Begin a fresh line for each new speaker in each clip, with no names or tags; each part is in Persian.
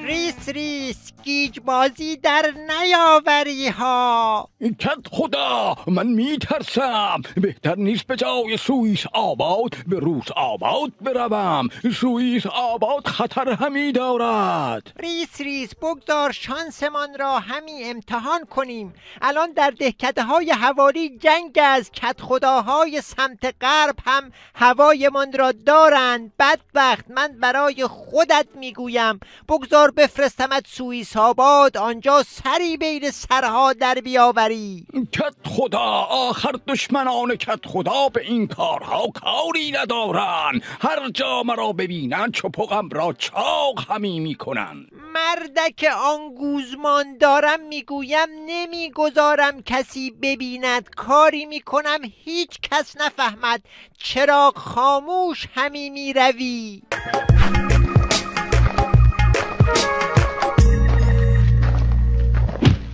ریس ریس گیج بازی در نیاوری ها.
کت خدا، من میترسم. بهتر نیست به جای سوئیس آباد به روس آباد بروم. سوئیس آباد خطر همی دارد.
ریس ریس بگذار شانسمان را همی امتحان کنیم. الان در دهکده های حوالی جنگ از کت خداهای سمت غرب هم هوایمان را دارند. بدبخت، من برای خودت میگویم بگذار بفرستمت سوئیس آباد، آنجا سری بین سرها در بیاوری.
کت خدا، آخر دشمنان کت خدا به این کارها کاری ندارن. هر جا مرا ببینن چپقم را چاق همی میکنن.
مردک آن گوزمان دارم میگویم نمیگذارم کسی ببیند. کاری میکنم هیچ کس نفهمد. چراغ خاموش همی میروی.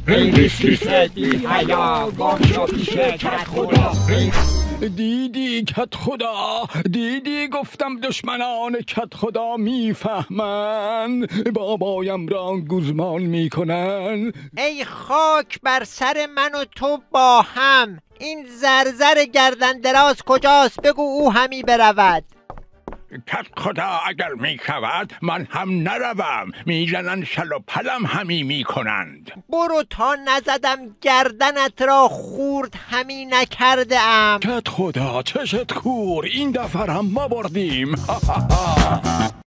ریس ریس بی حیا گم شو پیش کت خدا.
دیدی کت خدا، دیدی گفتم دشمنان کت خدا میفهمن. بابایم را گوزمان میکنن.
ای خاک بر سر من و تو با هم. این زرزر گردن دراز کجاست؟ بگو او همی برود.
کت خدا اگر میشود من هم نروم. میزنن شل و پلم همی میکنند.
برو تا نزدم گردنت را خورد همی نکرده ام.
کت خدا چشت کور، این دفعه هم ما بردیم.